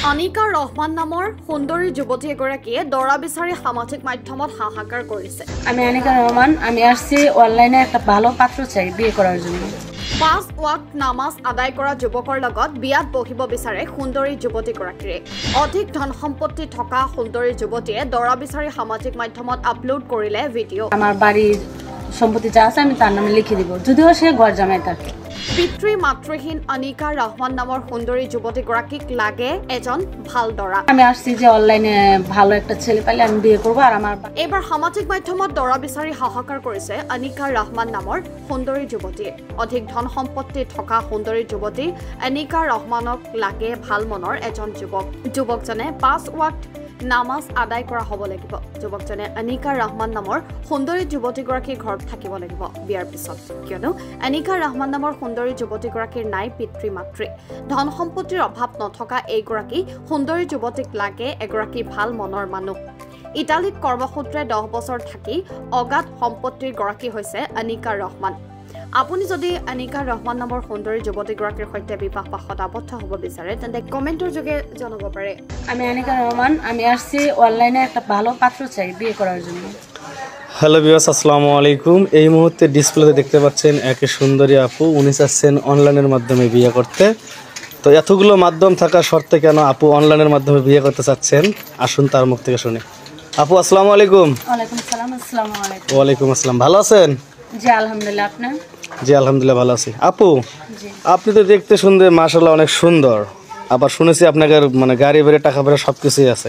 আনিকা ৰহমান নামৰ সুন্দৰী যুৱতী এগৰাকীয়ে দৰা বিচাৰি সামাজিক মাধ্যমত হাহাকাৰ কৰিছে। আমি আনিকা রহমান, আমি আসছি অনলাইনে একটা ভালো পাত্র চাই বিয়ে করার জন্য। 5 ওয়াক্ত নামাজ আদায় কৰা যুৱকৰ লগত বিয়াত বহিব বিচাৰে সুন্দৰী যুৱতীগৰাকীয়ে। অধিক ধন সম্পত্তি থকা সুন্দৰী যুৱতীয়ে দৰা বিচাৰি সামাজিক মাধ্যমত আপলোড কৰিলে ভিডিঅ'। আমার বাড়ির সম্পত্তি যা আছে আমি তার নামে লিখে দিব, যদিও সে ঘর জামাই থাকে। পিতৃ মাতৃহীন আনিকা ৰহমান নামৰ সুন্দৰী যুৱতীগৰাকীক লাগে এজন ভাল দৰা। আমি আসছি যে অনলাইনে ভালো একটা ছেলে পাইলে আমি বিয়ে করবো। আর আমার এইবাৰ সামাজিক মাধ্যমত দৰা বিচাৰি হাহাকাৰ কৰিছে আনিকা ৰহমান নামৰ সুন্দৰী যুৱতীয়ে। অধিক ধন সম্পত্তি থকা সুন্দৰী যুৱতী আনিকা ৰহমানক লাগে ভাল মনৰ এজন যুৱক। যুৱকজনে 5 ওয়াক্ত নামাজ আদায় কৰা হ'ব লাগিব। যুৱকজনে আনিকা ৰহমান নামৰ সুন্দৰী যুৱতীগৰাকীৰ ঘৰত থাকিব লাগিব বিয়াৰ পিছত, কিয়নো আনিকা ৰহমান নামৰ সুন্দৰী যুৱতীগৰাকীৰ নাই পিতৃ মাতৃ। ধন সম্পত্তিৰ অভাৱ নথকা এইগৰাকী সুন্দৰী যুৱতীক লাগে এগৰাকী ভাল মনৰ মানুহ। ইটালীত কৰ্মসূত্ৰে 10 বছৰ থাকি অগাধ সম্পত্তিৰ গৰাকী হৈছে আনিকা ৰহমান। আপুনি যদি আনিকা ৰহমান নামৰ সুন্দৰী যুৱতীগৰাকীৰ সৈতে বিবাহ পাশত আবদ্ধ হ'ব বিচাৰে তেন্তে কমেণ্টৰ যোগে জনাব পাৰে। আমি আনিকা রহমান, আমি আসছি অনলাইনে একটা ভালো পাত্র চাই বিয়ে করার জন্য। হ্যালো ভিউয়ার্স, আসসালামু আলাইকুম। এই মুহূর্তে ডিসপ্লেতে দেখতে পাচ্ছেন এক সুন্দরী আপু, উনি চাচ্ছেন অনলাইনের মাধ্যমে বিয়ে করতে। তো এতগুলো মাধ্যম থাকা সত্ত্বে কেন আপু অনলাইনের মাধ্যমে বিয়ে করতে চাচ্ছেন, আসুন তার মুখ থেকে শুনি। আপু আসসালামু আলাইকুম। ওয়ালাইকুম সালাম। আসসালামু আলাইকুম। ওয়ালাইকুম আসসালাম, ভালো আছেন? জি আলহামদুলিল্লাহ। আপনার? জি আলহামদুলিল্লাহ ভালো আছি। আপু জি। আপনি তো দেখতে শুনতে মাশাআল্লাহ অনেক সুন্দর, আবার শুনেছি আপনাকে মানে গাড়ি বাড়ি টাকা পয়সা সব কিছুই আছে,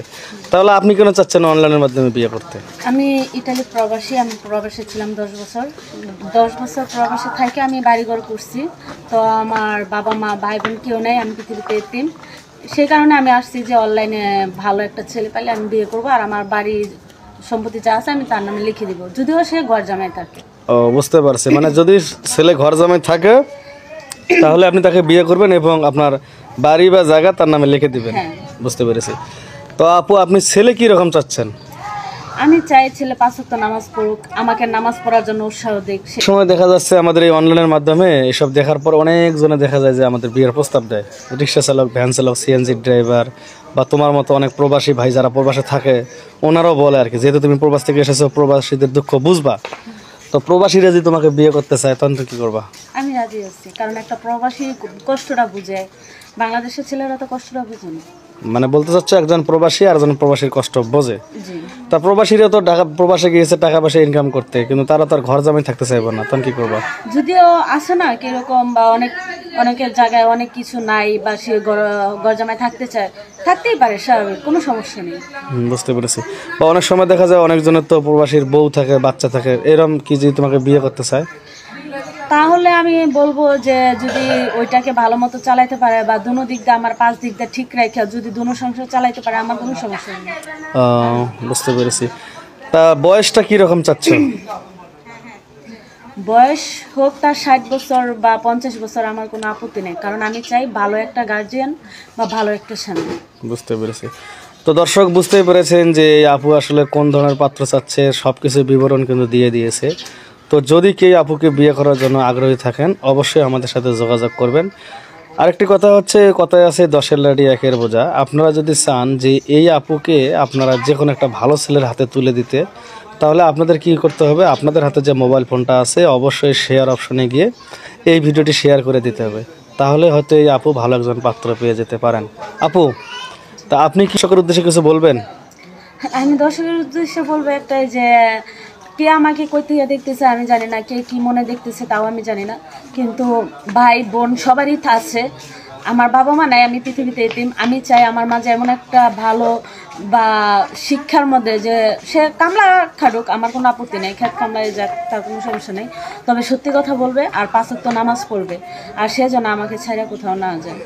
তাহলে আপনি কেন চাচ্ছেন অনলাইনের মাধ্যমে বিয়ে করতে? আমি ইতালি প্রবাসী, আমি প্রবাসে ছিলাম 10 বছর। 10 বছর প্রবাসে থেকে আমি বাড়িঘর করছি। তো আমার বাবা মা ভাই বোন কেউ নেই, আমি পৃথিবীতে এতিম। সেই কারণে আমি আসছি যে অনলাইনে ভালো একটা ছেলে পাইলে আমি বিয়ে করবো। আর আমার বাড়ির সম্পত্তি যা আছে আমি তার নামে লিখে দিব, যদিও সে ঘর জামাই থাকে। ও বুঝতে পারছি, মানে যদি ছেলে ঘর জামাই থাকে তাহলে আপনি তাকে বিয়ে করবেন এবং আপনার বাড়ি বা জায়গা তার নামে লিখে দিবেন। হ্যাঁ। বুঝতে পেরেছি। তো আপু আপনি ছেলে কি রকম চাচ্ছেন? আমি চাই ছেলে 5 ওয়াক্ত নামাজ পড়ুক, আমাকে নামাজ পড়ার জন্য উৎসাহ দিক। সময় দেখা যাচ্ছে আমাদের এই অনলাইনের মাধ্যমে এসব দেখার পর অনেক জনে দেখা যায় যে আমাদের বিয়ের প্রস্তাব দেয়। রিক্সা চালক, ভ্যান চালক, সিএনজি ড্রাইভার বা তোমার মতো অনেক প্রবাসী ভাই যারা প্রবাসে থাকে ওনারাও বলে আর কি, যেহেতু তুমি প্রবাস থেকে এসেছো প্রবাসীদের দুঃখ বুঝবা। তো প্রবাসীরা যদি তোমাকে বিয়ে করতে চায় তখন কি করবা? আমি রাজি আছি, কারণ একটা প্রবাসী কষ্টটা বুঝে, বাংলাদেশের ছেলেরা তো কষ্টটা বুঝে না। মানে বলতে চাচ্ছ একজন প্রবাসী আর একজন প্রবাসীর কষ্ট বোঝে। জি। তা প্রবাসীরা তো ঢাকা প্রবাসে গিয়েছে টাকা পয়সা ইনকাম করতে, কিন্তু তারা তো আর ঘর জামাই থাকতে চাইবে না, তখন কি করবা? যদিও আছে না কিরকম, বা অনেকের জায়গায় অনেক কিছু নাই, বা সে ঘর জামাই থাকতে চায়, থাকতেই পারে, স্বাভাবিক, কোনো সমস্যা নেই। বুঝতে পেরেছি। বা অনেক সময় দেখা যায় অনেকজনের তো প্রবাসীর বউ থাকে, বাচ্চা থাকে, এরকম কি যদি তোমাকে বিয়ে করতে চায় তাহলে আমি বলবো যে যদি ওইটাকে ভালো মতো চালাইতে পারে, বা দুনো দিক দিয়ে আমার 5 দিক দিয়ে ঠিক রেখে যদি দুনো সংসার চালাইতে পারে, আমার কোনো সমস্যা নেই। বুঝতে পেরেছি। তা বয়সটা কি রকম চাচ্ছ? বয়স হোক তার 60 বছর বা 50 বছর, আমার কোনো আপত্তি নেই, কারণ আমি চাই ভালো একটা গার্জিয়ান বা ভালো একটা স্বামী। বুঝতে পেরেছি। তো দর্শক বুঝতেই পেরেছেন যে আপু আসলে কোন ধরনের পাত্র চাচ্ছে, সব কিছু বিবরণ কিন্তু দিয়ে দিয়েছে। তো যদি কেউ আপুকে বিয়ে করার জন্য আগ্রহী থাকেন অবশ্যই আমাদের সাথে যোগাযোগ করবেন। আরেকটি কথা হচ্ছে, কথায় আছে 10-এর লাঠি 1-এর বোঝা। আপনারা যদি চান যে এই আপুকে আপনারা যে কোনো একটা ভালো ছেলের হাতে তুলে দিতে, তাহলে আপনাদের কি করতে হবে, আপনাদের হাতে যে মোবাইল ফোনটা আছে অবশ্যই শেয়ার অপশনে গিয়ে এই ভিডিওটি শেয়ার করে দিতে হবে, তাহলে হয়তো এই আপু ভালো একজন পাত্র পেয়ে যেতে পারেন। আপু তা আপনি কৃষকের উদ্দেশ্যে কিছু বলবেন? আমি দর্শকের উদ্দেশ্যে বলবো একটাই, যে কে আমাকে কই থেকে দেখতেছে আমি জানি না, কে কি মনে দেখতেছে তাও আমি জানি না, কিন্তু ভাই বোন সবারই আছে। আমার বাবা মা নাই, আমি পৃথিবীতে এতিম। আমি চাই আমার মাঝে এমন একটা ভালো বা শিক্ষার মধ্যে, যে সে কামলা খাটুক, আমার কোনো আপত্তি নেই, খেত কামলায় যাক, তার কোনো সমস্যা নেই, তবে সত্যি কথা বলবে আর 5 ওয়াক্ত নামাজ পড়বে, আর সে যেন আমাকে ছাড়া কোথাও না যায়।